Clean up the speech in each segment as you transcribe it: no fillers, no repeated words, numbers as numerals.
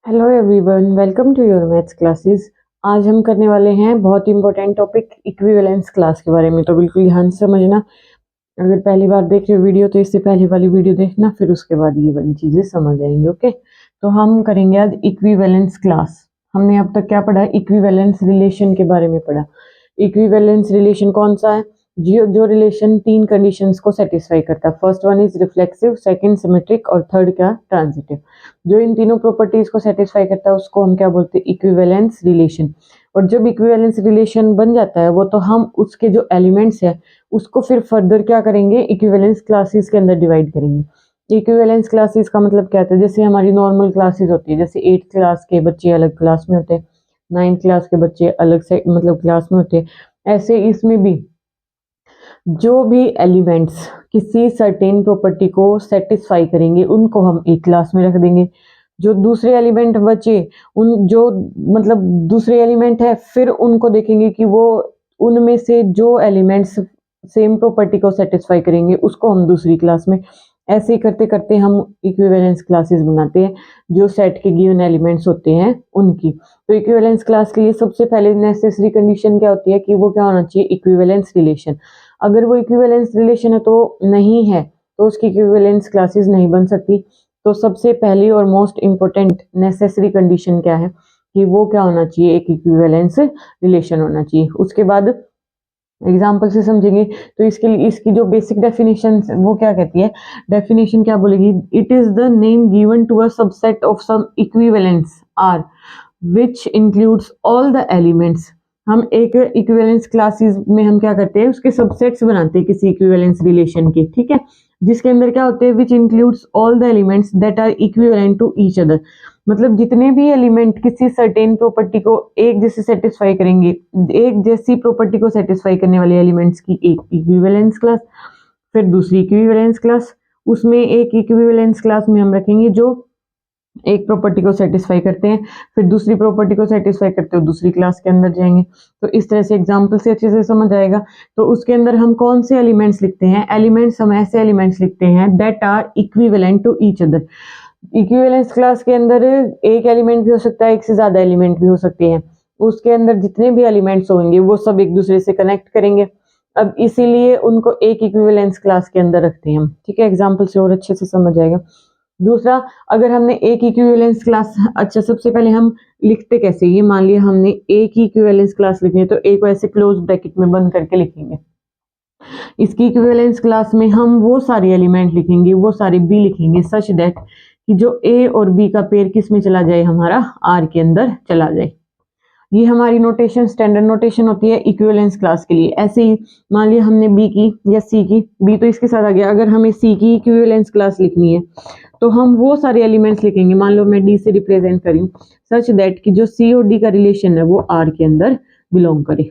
Hello everyone, welcome to your maths classes. आज हम करने वाले हैं बहुत इंपॉर्टेंट टॉपिक इक्विवेलेंस क्लास के बारे में। तो बिल्कुल ध्यान से समझना। अगर पहली बार देख रहे हो वीडियो तो इससे पहले वाली वीडियो देखना, फिर उसके बाद ये वाली चीज़ें समझ आएंगी। ओके, तो हम करेंगे आज इक्विवेलेंस क्लास। हमने अब तक क्या पढ़ा? इक्विवेलेंस रिलेशन के बारे में पढ़ा। इक्विवेलेंस रिलेशन कौन सा है? जो रिलेशन तीन कंडीशंस को सेटिस्फाई करता है। First one is reflexive, second symmetric और थर्ड क्या? ट्रांजिटिव। जो इन तीनों प्रॉपर्टीज को सेटिस्फाई करता है उसको हम क्या बोलते हैं? Equivalence relation. और जब इक्विवेलेंस रिलेशन बन जाता है वो, तो हम उसके जो एलिमेंट्स है उसको फिर फर्दर क्या करेंगे? इक्विवेलेंस क्लासेस के अंदर डिवाइड करेंगे। इक्विवेलेंस क्लासेस का मतलब क्या होता है? जैसे हमारी नॉर्मल क्लासेस होती है, जैसे 8th क्लास के बच्चे अलग क्लास में होते हैं, 9th क्लास के बच्चे अलग से मतलब क्लास में होते हैं, ऐसे इसमें भी जो भी एलिमेंट्स किसी सर्टेन प्रॉपर्टी को सेटिस्फाई करेंगे उनको हम एक क्लास में रख देंगे। जो दूसरे एलिमेंट बचे, उन जो मतलब दूसरे एलिमेंट है, फिर उनको देखेंगे कि वो उनमें से जो एलिमेंट्स सेम प्रॉपर्टी को सेटिस्फाई करेंगे उसको हम दूसरी क्लास में। ऐसे ही करते करते हम इक्विवेलेंस क्लासेस बनाते हैं जो सेट के गिवन एलिमेंट्स होते हैं उनकी। तो इक्विवेलेंस क्लास के लिए सबसे पहले नेसेसरी कंडीशन क्या होती है कि वो क्या होना चाहिए? Equivalence relation. अगर वो इक्विवेलेंस रिलेशन है तो नहीं है तो उसकी इक्विवेलेंस क्लासेस नहीं बन सकती। तो सबसे पहली और मोस्ट इंपॉर्टेंट नेसेसरी कंडीशन क्या है कि वो क्या होना चाहिए? एक इक्विवेलेंस रिलेशन होना चाहिए। उसके बाद एग्जाम्पल से समझेंगे तो इसके लिए इसकी जो बेसिक डेफिनेशन वो क्या कहती है? डेफिनेशन क्या बोलेगी? It is the name given to a subset of some equivalence R which includes all the elements. हम एक इक्विवेलेंस क्लासेस में हम क्या करते हैं? उसके सबसेट्स बनाते हैं किसी इक्विवेलेंस रिलेशन के, ठीक है, जिसके अंदर क्या होते हैं? Which includes all the elements that are equivalent to each other. मतलब जितने भी एलिमेंट किसी सर्टेन प्रॉपर्टी को एक जैसे सेटिस्फाई करेंगे, एक जैसी प्रॉपर्टी को सेटिस्फाई करने वाले एलिमेंट्स की एक इक्विवेलेंस क्लास, फिर दूसरी इक्विवेलेंस क्लास, उसमें एक इक्विवेलेंस क्लास में हम रखेंगे जो एक प्रॉपर्टी को सेटिस्फाई करते हैं, फिर दूसरी प्रॉपर्टी को सेटिस्फाई करते हो दूसरी क्लास के अंदर जाएंगे। तो इस तरह से एग्जांपल से अच्छे से समझ आएगा। तो उसके अंदर हम कौन से एलिमेंट्स लिखते हैं? एलिमेंट्स हम ऐसे एलिमेंट्स लिखते हैं that are equivalent to each other. Equivalence class के अंदर एक एलिमेंट भी हो सकता है, एक से ज्यादा एलिमेंट भी हो सकते हैं। उसके अंदर जितने भी एलिमेंट्स होंगे वो सब एक दूसरे से कनेक्ट करेंगे। अब इसीलिए उनको एक इक्विवेलेंस क्लास के अंदर रखते हैं हम, ठीक है। एग्जांपल से और अच्छे से समझ आएगा। दूसरा, अगर हमने एक इक्विवेलेंस क्लास, अच्छा सबसे पहले हम लिखते कैसे? ये मान लिया हमने एक ही इक्विवेलेंस क्लास लिखनी है तो एक को ऐसे क्लोज ब्रैकेट में बंद करके लिखेंगे। इसकी इक्विवेलेंस क्लास में हम वो सारे एलिमेंट लिखेंगे, वो सारे बी लिखेंगे सच दैट कि जो ए और बी का पेयर किस में चला जाए? हमारा आर के अंदर चला जाए। ये हमारी नोटेशन, स्टैंडर्ड नोटेशन होती है इक्विवेलेंस क्लास के लिए। ऐसे ही मान लिया हमने बी की या सी की, बी तो इसके साथ आ गया, अगर हमें सी की इक्विवेलेंस क्लास लिखनी है तो हम वो सारे एलिमेंट्स लिखेंगे। मान लो मैं डी से रिप्रेजेंट करी सच दैट कि जो सी और डी का रिलेशन है वो आर के अंदर बिलोंग करे।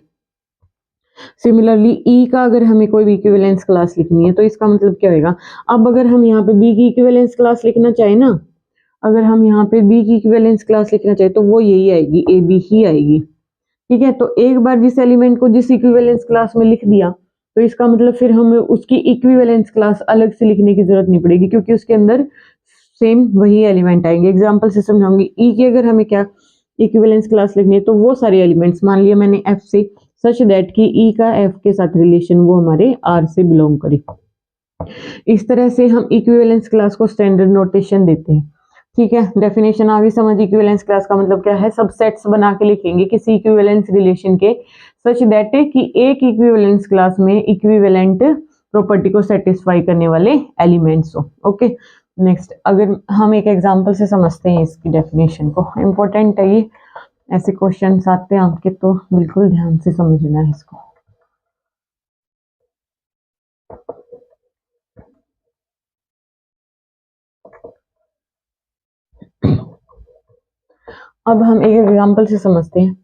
सिमिलरली ई का अगर हमें कोई भी इक्विवेलेंस क्लास लिखनी है तो इसका मतलब क्या होगा? अब अगर हम यहाँ पे बी की इक्विवेलेंस क्लास लिखना चाहे ना, अगर हम यहाँ पे बी की इक्विवेलेंस क्लास लिखना चाहे तो वो यही आएगी, ए बी ही आएगी, ठीक है। तो एक बार जिस एलिमेंट को जिस इक्विवेलेंस क्लास में लिख दिया तो इसका मतलब फिर हमें उसकी इक्विवेलेंस क्लास अलग से लिखने की जरूरत नहीं पड़ेगी क्योंकि उसके अंदर सेम वही एलिमेंट आएंगे। एग्जांपल से समझाऊंगी। ई की अगर हमें क्या इक्विवेलेंस क्लास लिखनी है तो वो सारे एलिमेंट्स, मान लिया मैंने एफ से, सच दैट कि ई का एफ के साथ रिलेशन वो हमारे आर से बिलोंग करे। इस तरह से हम इक्विवेलेंस क्लास को स्टैंडर्ड नोटेशन देते हैं, ठीक है। डेफिनेशन आ गई समझ? इक्विवेलेंस क्लास का मतलब क्या है? सबसेट्स बना के लिखेंगे किसी इक्विवेलेंस रिलेशन के सच दैट कि एक इक्विवेलेंस क्लास में इक्विवेलेंट प्रॉपर्टी को सेटिस्फाई करने वाले एलिमेंट्स हो। ओके, नेक्स्ट अगर हम एक एग्जांपल से समझते हैं इसकी डेफिनेशन को, इंपॉर्टेंट है ये, ऐसे क्वेश्चन आते हैं आपके तो बिल्कुल ध्यान से समझना है इसको। अब हम एक एग्जांपल से समझते हैं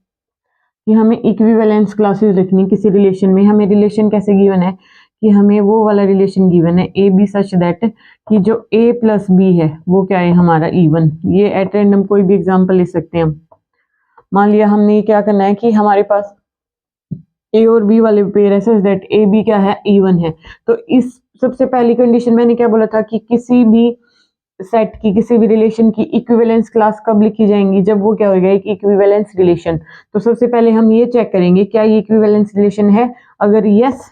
कि हमें इक्विवेलेंस क्लासेस लिखनी किसी रिलेशन में। हमें रिलेशन कैसे गिवन है कि हमें वो वाला रिलेशन गिवन है ए बी सच दैट कि जो ए प्लस बी है वो क्या है? हमारा इवन। ये एट रैंडम कोई भी एग्जांपल ले सकते हैं हम। मान लिया हमने क्या करना है कि हमारे पास ए और बी वाले पेयर है सच दैट ए बी क्या है? इवन है। तो इस सबसे पहली कंडीशन मैंने क्या बोला था कि किसी भी सेट की किसी भी रिलेशन की इक्विवेलेंस क्लास कब लिखी जाएंगी, जब वो क्या होगा, एक इक्विवेलेंस रिलेशन। तो सबसे पहले हम ये चेक करेंगे क्या ये इक्विवेलेंस रिलेशन है। अगर यस,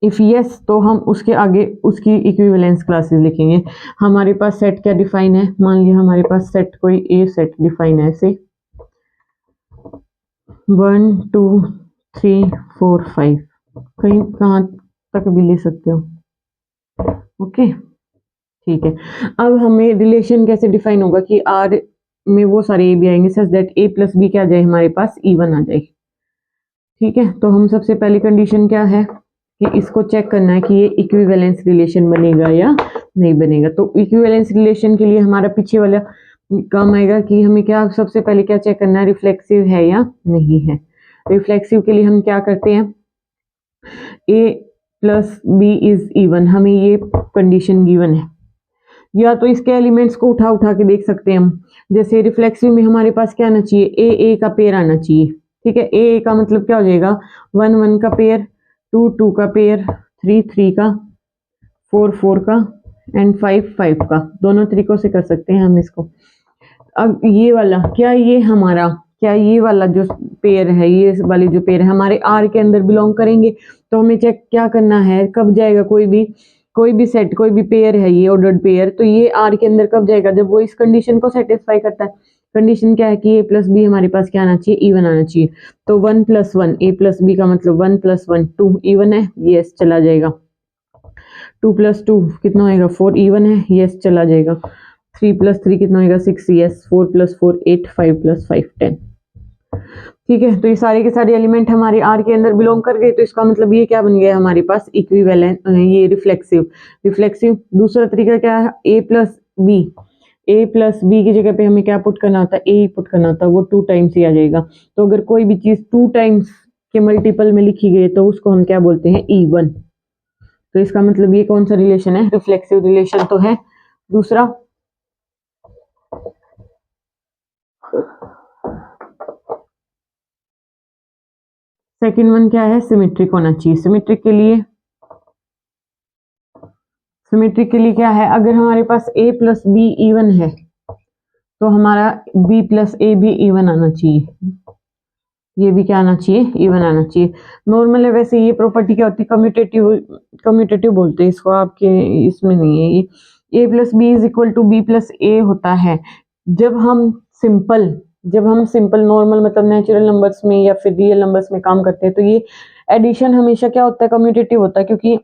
इफ यस, तो हम उसके आगे उसकी इक्विवेलेंस क्लासेस लिखेंगे। हमारे पास सेट क्या डिफाइन है, मान लिया हमारे पास सेट कोई ए सेट डिफाइन है, ऐसे 1 2 3 4 5, कहीं कहाँ तक भी ले सकते हो। ओके, ठीक है। अब हमें रिलेशन कैसे डिफाइन होगा कि आर में वो सारे ए भी आएंगे such that a plus b क्या आ जाए, हमारे पास इवन आ जाए। ठीक है, तो हम सबसे पहली कंडीशन क्या है कि इसको चेक करना है कि ये इक्विवेलेंस रिलेशन बनेगा या नहीं बनेगा। तो इक्विवेलेंस रिलेशन के लिए हमारा पीछे वाला काम आएगा कि हमें क्या सबसे पहले क्या चेक करना है, रिफ्लेक्सिव है या नहीं है। रिफ्लेक्सिव के लिए हम क्या करते हैं, ए प्लस बी इज इवन, हमें ये कंडीशन गिवन है। या तो इसके एलिमेंट्स को उठा उठा के देख सकते हैं हम। जैसे रिफ्लेक्सिव में हमारे पास क्या आना चाहिए, ए का पेयर आना चाहिए। ठीक है, ए का मतलब क्या हो जाएगा, 1 1 का पेयर, 2 2 का पेयर, 3 3 का, 4 4 का एंड 5 5 का। दोनों तरीकों से कर सकते हैं हम इसको। अब ये वाला क्या, ये हमारा क्या, ये वाला जो पेयर है, ये वाली जो पेयर है हमारे आर के अंदर बिलोंग करेंगे। तो हमें चेक क्या करना है, कब जाएगा कोई भी सेट, कोई भी पेयर है ये ऑर्डर्ड पेयर, तो ये आर के अंदर कब जाएगा, जब वो इस कंडीशन को सेटिस्फाई करता है। कंडीशन क्या है कि ए प्लस बी हमारे पास क्या आना चाहिए, इवन आना चाहिए। तो 1 + 1 ए प्लस बी का मतलब 1 + 1 2 इवन है, यस चला जाएगा। 2 + 2 कितना होएगा, 4 इवन है, यस चला जाएगा। 3 + 3 कितना होएगा, 6, यस। 4 + 4 8, 5 + 5 10। ठीक है, तो ये सारे के सारे एलिमेंट हमारे आर के अंदर बिलोंग कर गए। तो इसका मतलब ये क्या बन गया हमारे पास, इक्विवेलेंट, ये रिफ्लेक्सिव। रिफ्लेक्सिव दूसरा तरीका क्या है, ए प्लस बी की जगह पे हमें क्या पुट करना होता है, ए पुट करना होता है, वो 2 टाइम्स ही आ जाएगा। तो अगर कोई भी चीज 2 टाइम्स के मल्टीपल में लिखी गई तो उसको हम क्या बोलते हैं, इवन। तो इसका मतलब ये कौन सा रिलेशन है, रिफ्लेक्सिव रिलेशन तो है। दूसरा सेकंड वन क्या है, सिमेट्रिक होना चाहिए। सिमेट्रिक के लिए क्या है, अगर हमारे पास a + b इवन है तो हमारा b + a भी इवन आना चाहिए। ये भी क्या आना चाहिए, इवन आना चाहिए। नॉर्मल है वैसे ये प्रॉपर्टी क्या होती है, कम्यूटेटिव बोलते हैं इसको, आपके इसमें नहीं है ये। a + b = b + a होता है जब हम सिंपल नॉर्मल मतलब नेचुरल नंबर्स में या फिर रियल नंबर्स में काम करते हैं। तो ये एडिशन हमेशा क्या होता है, कम्यूटेटिव होता है, क्योंकि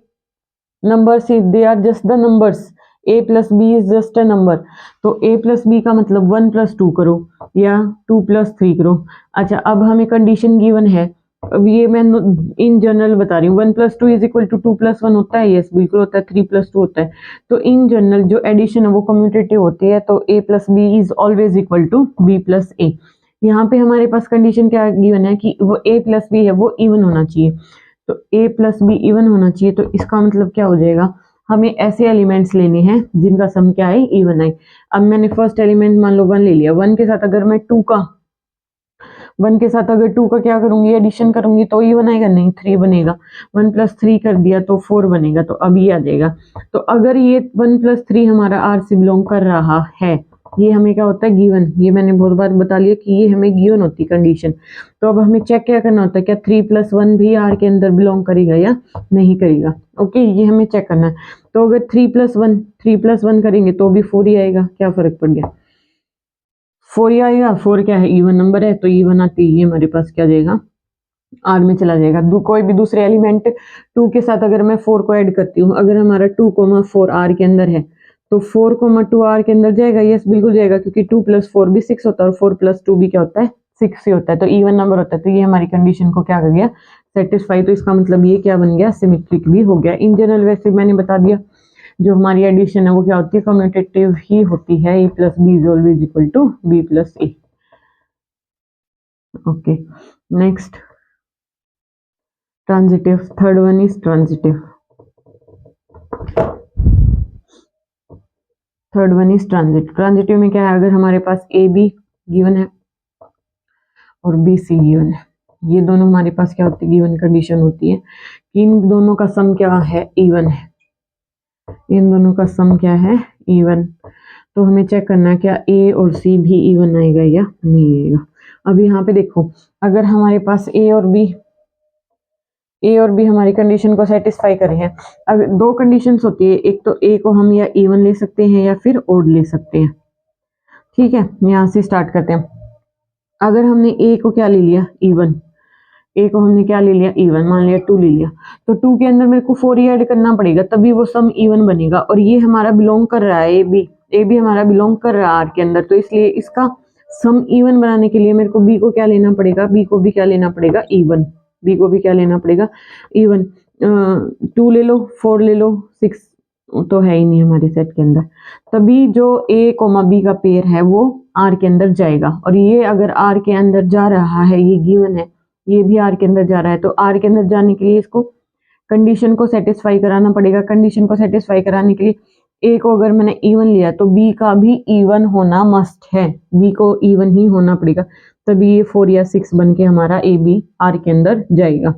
numbers they are just the numbers, a + b is just a number. तो a + b का मतलब 1 + 2 करो या 2 + 3 करो। अच्छा, अब हमें कंडीशन गिवन है, अब ये मैं इन जनरल बता रही हूँ। 1 + 2 = 2 + 1 होता है, यस बिल्कुल होता है। 3 + 2 होता है। तो इन जनरल जो एडिशन है वो कम्यूटेटिव होती है। तो a + b is always equal to b + a। यहाँ पे हमारे पास कंडीशन क्या गिवन है कि वो a + b है वो इवन होना चाहिए। तो a + b इवन होना चाहिए। तो इसका मतलब क्या हो जाएगा, हमें ऐसे एलिमेंट्स लेने हैं जिनका सम क्या है, इवन है। अब मैंने फर्स्ट एलिमेंट मान लो 1 ले लिया। 1 के साथ अगर मैं 2 का क्या करूंगी, एडिशन करूंगी तो इवन आएगा, नहीं 3 बनेगा। 1 + 3 कर दिया तो 4 बनेगा। तो अब ये आ जाएगा। तो अगर ये 1 + 3 हमारा आर से बिलोंग कर रहा है, ये हमें क्या होता है, गिवन। ये मैंने बहुत बार बता लिया कि ये हमें गिवन होती है कंडीशन। तो अब हमें चेक क्या करना होता है, क्या 3 + 1 भी आर के अंदर बिलोंग करेगा या नहीं करेगा। ओके, ये हमें चेक करना है। तो अगर 3 + 1 करेंगे तो भी 4 ही आएगा, क्या फर्क पड़ गया, 4 ही आएगा। 4 क्या है, इवन नंबर है, तो इवन आती है, ये हमारे पास क्या जाएगा, आर में चला जाएगा। कोई भी दूसरे एलिमेंट 2 के साथ अगर मैं 4 को ऐड करती हूँ, अगर हमारा 2, 4 आर के अंदर है तो 4, 2 आर के अंदर जाएगा, यस बिल्कुल जाएगा, क्योंकि 2 + 4 भी 6 होता है और 4 + 2 भी क्या होता है, 6 ही होता है। तो इवन नंबर होता है। तो ये हमारी कंडीशन को क्या कर गया, सेटिस्फाई। तो इसका मतलब ये क्या बन गया, सिमेट्रिक भी हो गया। इन जनरल वैसे मैंने बता दिया जो हमारी एडिशन है वो क्या होती है, कम्यूटेटिव ही होती है। a + b is always equal to b + a। Okay, next transitive. Third one is transitive. Transitive में क्या है, अगर हमारे पास a b गिवन है और b c गिवन है, ये दोनों हमारे पास क्या होती है, गिवन कंडीशन होती है कि इन दोनों का सम क्या है, इवन है। इन दोनों का सम क्या है, इवन। तो हमें चेक करना है क्या ए और सी भी इवन आएगा या नहीं आएगा। अब यहाँ पे देखो, अगर हमारे पास ए और बी हमारी कंडीशन को सेटिस्फाई कर रहे हैं, अगर दो कंडीशंस होती है, एक तो ए को हम या इवन ले सकते हैं या फिर ओड ले सकते हैं। ठीक है, यहाँ से स्टार्ट करते हैं। अगर हमने ए को क्या ले लिया, इवन, ए को हमने क्या ले लिया, इवन, मान लिया 2 ले लिया, तो 2 के अंदर मेरे को 4 ही ऐड करना पड़ेगा, तभी वो सम इवन बनेगा। और ये हमारा बिलोंग कर रहा है ए बी हमारा बिलोंग कर रहा है आर के अंदर, तो इसलिए इसका सम इवन बनाने के लिए मेरे को बी को क्या लेना पड़ेगा, बी को भी क्या लेना पड़ेगा, इवन। बी को भी क्या लेना पड़ेगा, इवन। 2 ले लो, 4 ले लो, 6 तो है ही नहीं हमारे सेट के अंदर, तभी जो ए कोमा बी का पेयर है वो आर के अंदर जाएगा। और ये अगर आर के अंदर जा रहा है, ये गिवन है, ये भी आर के अंदर जा रहा है, तो आर के अंदर जाने के लिए इसको कंडीशन को सेटिस्फाई कराना पड़ेगा। कंडीशन को सेटिस्फाई कराने के लिए ए को अगर मैंने इवन लिया तो बी का भी इवन होना मस्ट है, बी को इवन ही होना पड़ेगा, तभी ये 4 या 6 बन के हमारा ए बी आर के अंदर जाएगा।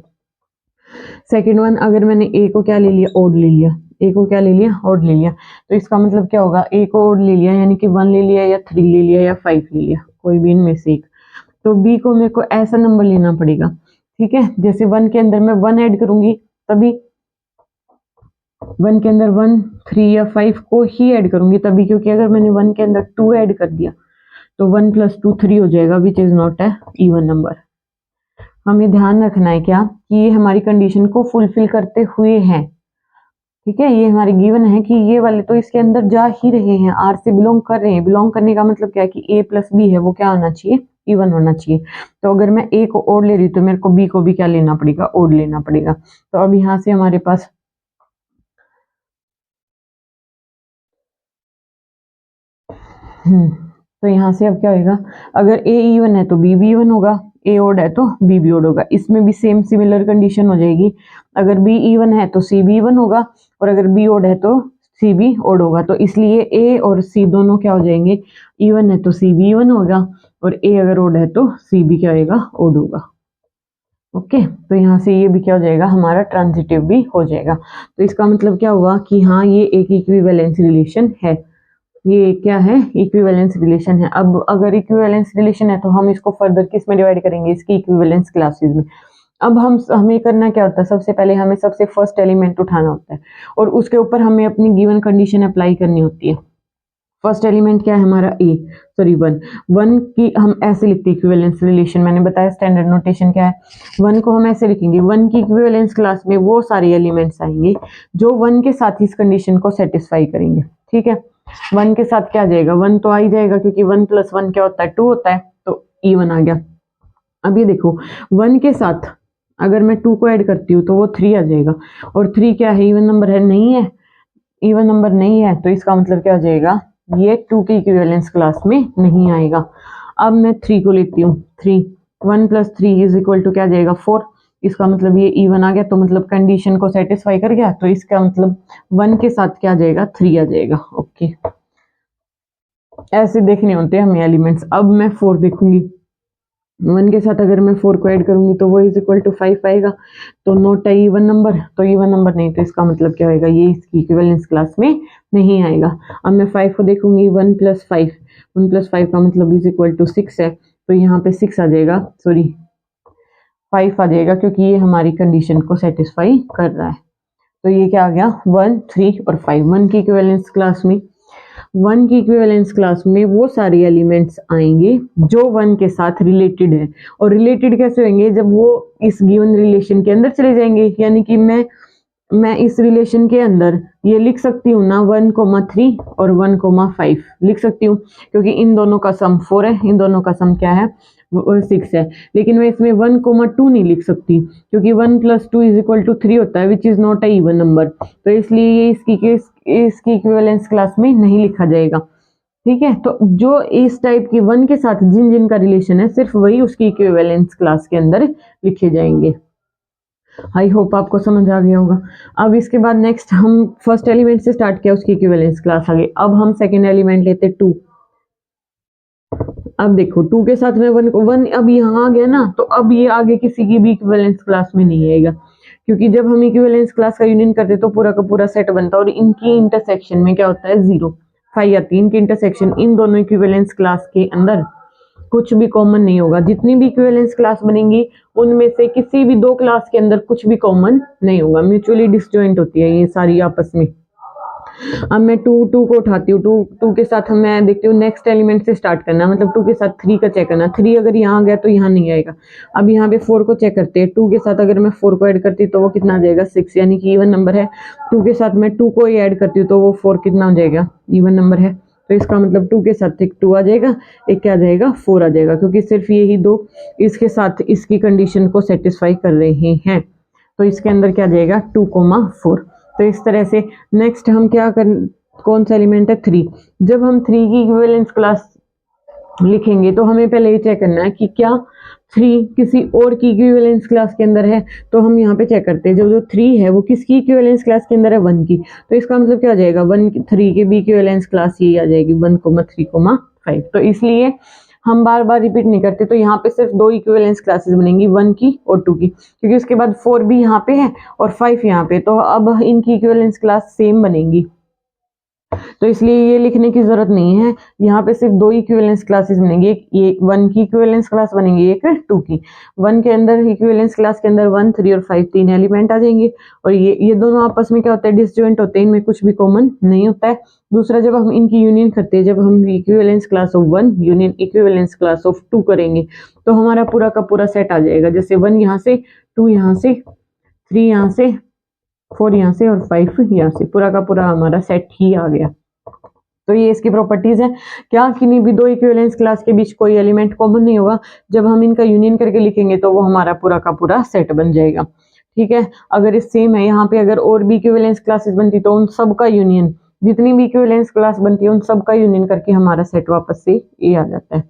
सेकेंड वन, अगर मैंने ए को क्या ले लिया, ओड ले लिया, ए को क्या ले लिया, ओड ले लिया, तो इसका मतलब क्या होगा, ए को ओड ले लिया यानी कि 1 ले लिया या 3 ले लिया या 5 ले लिया, कोई भी इनमें से एक। तो बी को मेरे को ऐसा नंबर लेना पड़ेगा। ठीक है, जैसे 1 के अंदर मैं 1 ऐड करूंगी, तभी 1 के अंदर 1, 3 या 5 को ही ऐड करूंगी तभी, क्योंकि अगर मैंने 1 के अंदर 2 ऐड कर दिया तो 1 + 2 3 हो जाएगा, which is not a even number. हमें ध्यान रखना है क्या, कि ये हमारी कंडीशन को फुलफिल करते हुए हैं। ठीक है, ये हमारे गिवन है कि ये वाले तो इसके अंदर जा ही रहे हैं, आर से बिलोंग कर रहे हैं। बिलोंग करने का मतलब क्या है कि ए प्लस बी है वो क्या होना चाहिए, इवन होना चाहिए। तो अगर मैं ए को ओड ले रही हूँ तो मेरे को बी को भी क्या लेना पड़ेगा, ओड लेना पड़ेगा। तो अब यहाँ से हमारे पास तो यहाँ से अब क्या होगा, अगर ए इवन है तो बी भी इवन होगा, ए ओड है तो बी भी ओड होगा। इसमें भी सेम सिमिलर कंडीशन हो जाएगी, अगर बी इवन है तो सी भी इवन होगा, और अगर बी ओड है तो सी भी ओड होगा। तो इसलिए ए और सी दोनों क्या हो जाएंगे, इवन है तो सी भी इवन होगा, और ए अगर ओड है तो सी भी क्या होगा, ओड होगा। ओके, तो यहाँ से ये भी क्या हो जाएगा, हमारा ट्रांजिटिव भी हो जाएगा। तो इसका मतलब क्या हुआ कि हाँ, ये एक इक्विवेलेंस रिलेशन है। ये क्या है, इक्विवेलेंस रिलेशन है। अब अगर इक्विवेलेंस रिलेशन है तो हम इसको फर्दर किस में डिवाइड करेंगे, इसकी इक्विवेलेंस क्लासेस में। अब हमें करना क्या होता है, सबसे पहले हमें सबसे फर्स्ट एलिमेंट उठाना होता है और उसके ऊपर हमें अपनी गिवन कंडीशन अप्लाई करनी होती है। फर्स्ट एलिमेंट क्या है हमारा, वन की हम ऐसे लिखते हैं इक्विवेलेंस रिलेशन, मैंने बताया स्टैंडर्ड नोटेशन क्या है। वन को हम ऐसे लिखेंगे, वन की इक्विवेलेंस क्लास में वो सारे एलिमेंट्स आएंगे जो वन के साथ इस कंडीशन को सेटिस्फाई करेंगे। ठीक है, वन के साथ क्या आ जाएगा, वन तो आ ही जाएगा, क्योंकि 1 + 1 क्या होता है, 2 होता है, तो इवन आ गया। अब ये देखो, 1 के साथ अगर मैं 2 को ऐड करती हूँ तो वो 3 आ जाएगा, और 3 क्या है, इवन नंबर है, नहीं है, इवन नंबर नहीं है, तो इसका मतलब क्या हो जाएगा, ये 2 की इक्विवेलेंस क्लास में नहीं आएगा। अब मैं 3 को लेती हूँ, 3, 1 + 3 = क्या आ जाएगा, 4। इसका मतलब ये इवन आ गया, तो मतलब कंडीशन को सेटिस्फाई कर गया, तो इसका मतलब 1 के साथ क्या आ जाएगा, 3 आ जाएगा। ओके, ऐसे देखने होते हैं हमें एलिमेंट्स। अब मैं 4 देखूंगी, 1 के साथ अगर मैं 4 को ऐड करूंगी तो वो = 5 आएगा, तो नॉट है इवन नंबर, तो इवन नंबर नहीं, तो इसका मतलब क्या होएगा, ये इसकी इक्विवेलेंस क्लास में नहीं आएगा। अब मैं 5 को देखूंगी, 1 + 5, 1 + 5 का मतलब = 6 है, तो यहाँ पे 6 आ जाएगा, सॉरी 5 आ जाएगा, क्योंकि ये हमारी कंडीशन को सेटिस्फाई कर रहा है। तो ये क्या आ गया, 1, 3 और 5 1 की इक्विवेलेंस क्लास में। 1 की इक्विवेलेंस क्लास में वो सारे एलिमेंट्स आएंगे जो 1 के साथ रिलेटेड है। और रिलेटेड कैसे होंगे, जब वो इस गिवन रिलेशन के अंदर चले जाएंगे, यानी कि मैं इस रिलेशन के अंदर ये लिख सकती हूँ ना, 1,3 और 1,5 लिख सकती हूँ, क्योंकि इन दोनों का सम 4 है, इन दोनों का सम क्या है, 6 है। लेकिन मैं इसमें 1,2 नहीं लिख सकती, क्योंकि 1 + 2 = 3 होता है, which is not a even number, तो इसलिए ये इसकी इक्विवेलेंस क्लास में नहीं लिखा जाएगा। ठीक है, तो जो इस टाइप की 1 के साथ जिन जिन का रिलेशन है, सिर्फ वही उसकी इक्विवेलेंस क्लास के अंदर लिखे जाएंगे। आई होप आपको समझ आ गया होगा। अब इसके बाद नेक्स्ट हम फर्स्ट एलिमेंट से स्टार्ट किया, उसकी इक्विवेलेंस क्लास आ गई। अब हम सेकेंड एलिमेंट लेते 2। अब देखो, 2 के साथ में 1 अब यहाँ आ गया ना, तो अब ये आगे किसी की भी इक्विवेलेंस क्लास में नहीं आएगा, क्योंकि जब हम इक्विवेलेंस क्लास का यूनियन करते तो पूरा का पूरा सेट बनता है, और इनकी इंटरसेक्शन में क्या होता है, 0। 5 या 3 के इंटरसेक्शन, इन दोनों इक्विवेलेंस क्लास के अंदर कुछ भी कॉमन नहीं होगा। जितनी भी इक्विवेलेंस क्लास बनेंगी उनमें से किसी भी 2 क्लास के अंदर कुछ भी कॉमन नहीं होगा, म्यूचुअली डिसजॉइंट होती है ये सारी आपस में। अब मैं 2 2 को उठाती हूँ, 2 के साथ मैं देखती हूँ नेक्स्ट एलिमेंट से स्टार्ट करना, मतलब 2 के साथ 3 का चेक करना। 3 अगर यहाँ गया तो यहाँ नहीं आएगा। अब यहाँ पे 4 को चेक करते हैं, 2 के साथ अगर मैं 4 को ऐड करती हूँ तो वो कितना आ जाएगा 6, यानी कि इवन नंबर है। 2 के साथ मैं 2 को ही ऐड करती हूँ तो वो 4 कितना हो जाएगा, इवन नंबर है। तो इसका मतलब 2 के साथ एक 2 आ जाएगा, एक क्या आ जाएगा 4 आ जाएगा, क्योंकि सिर्फ यही 2 इसके साथ इसकी कंडीशन को सेटिस्फाई कर रहे हैं। तो इसके अंदर क्या आ जाएगा 2,4। तो इस तरह से नेक्स्ट हम क्या कर, कौन सा एलिमेंट है 3। जब हम 3 की इक्विवेलेंस क्लास लिखेंगे तो हमें पहले ये चेक करना है कि क्या 3 किसी और की इक्विवेलेंस क्लास के अंदर है। तो हम यहाँ पे चेक करते हैं, जो 3 है वो किसकी इक्विवेलेंस क्लास के अंदर है, 1 की। तो इसका मतलब क्या आ जाएगा 1 3 की भी इक्विवेलेंस क्लास यही आ जाएगी 1,3,5। तो इसलिए हम बार बार रिपीट नहीं करते, तो यहाँ पे सिर्फ 2 इक्विवेलेंस क्लासेस बनेंगी, 1 की और 2 की, क्योंकि उसके बाद 4 भी यहाँ पे है और 5 यहाँ पे, तो अब इनकी इक्विवेलेंस क्लास सेम बनेंगी। तो इसलिए ये लिखने की जरूरत नहीं है, यहाँ पे सिर्फ 2 इक्विवेलेंस क्लासेस बनेंगी, एक 1 की इक्विवेलेंस क्लास बनेंगी, एक 2 की। 1 के अंदर इक्विवेलेंस क्लास के अंदर 1 3 और 5 3 एलिमेंट आ जाएंगे, और ये दोनों आपस में क्या होता है डिसजॉइंट होते हैं, इनमें कुछ भी कॉमन नहीं होता है। दूसरा, जब हम इनकी यूनियन करते हैं, जब हम equivalence class of 1 union equivalence class of 2 करेंगे तो हमारा पूरा का पूरा सेट आ जाएगा। जैसे 1 यहाँ से, 2 यहाँ से, 3 यहाँ से, 4 यहाँ से और 5 यहाँ से, पूरा का पूरा हमारा सेट ही आ गया। तो ये इसकी प्रॉपर्टीज है, क्या किन्हीं भी 2 इक्विवेलेंस क्लास के बीच कोई एलिमेंट कॉमन नहीं होगा। जब हम इनका यूनियन करके लिखेंगे तो वो हमारा पूरा का पूरा सेट बन जाएगा। ठीक है, अगर इस सेम है यहाँ पे अगर और भी इक्विवेलेंस क्लासेस बनती तो उन सब का यूनियन, जितनी भी इक्विवेलेंस क्लास बनती है उन सब का यूनियन करके हमारा सेट वापस से ये आ जाता है।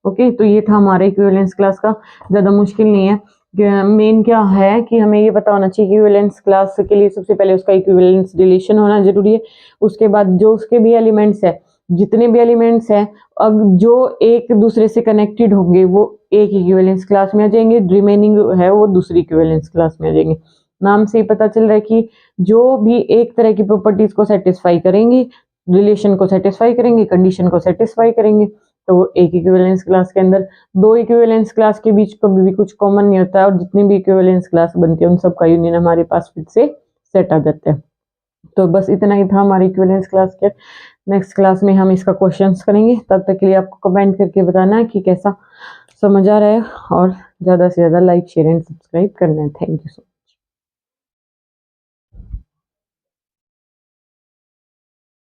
ओके, तो ये था हमारा इक्विवेलेंस क्लास का, ज्यादा मुश्किल नहीं है। मेन क्या है कि हमें ये पता होना चाहिए इक्विवेलेंस क्लास के लिए सबसे पहले उसका इक्विवेलेंस रिलेशन होना जरूरी है। उसके बाद जो उसके भी एलिमेंट्स है, जितने भी एलिमेंट्स हैं, अब जो एक दूसरे से कनेक्टेड होंगे वो एक इक्विवेलेंस क्लास में आ जाएंगे, रिमेनिंग है वो दूसरी इक्विवेलेंस क्लास में आ जाएंगे। नाम से ही पता चल रहा है कि जो भी एक तरह की प्रॉपर्टीज को सेटिस्फाई करेंगे, रिलेशन को सेटिस्फाई करेंगे, कंडीशन को सेटिस्फाई करेंगे, तो एक इक्विवेलेंस क्लास के अंदर 2 इक्विवेलेंस क्लास के बीच कभी भी कुछ कॉमन नहीं होता है, और जितनी भी इक्विवेलेंस क्लास बनती है उन सब का यूनियन हमारे पास फिर से सेट आ जाता है। तो बस इतना ही था हमारी इक्विवेलेंस क्लास के। नेक्स्ट क्लास में हम इसका क्वेश्चंस करेंगे, तब तक के लिए आपको कमेंट करके बताना है कि कैसा समझ आ रहा है, और ज़्यादा से ज़्यादा लाइक शेयर एंड सब्सक्राइब करना है। Thank you so much.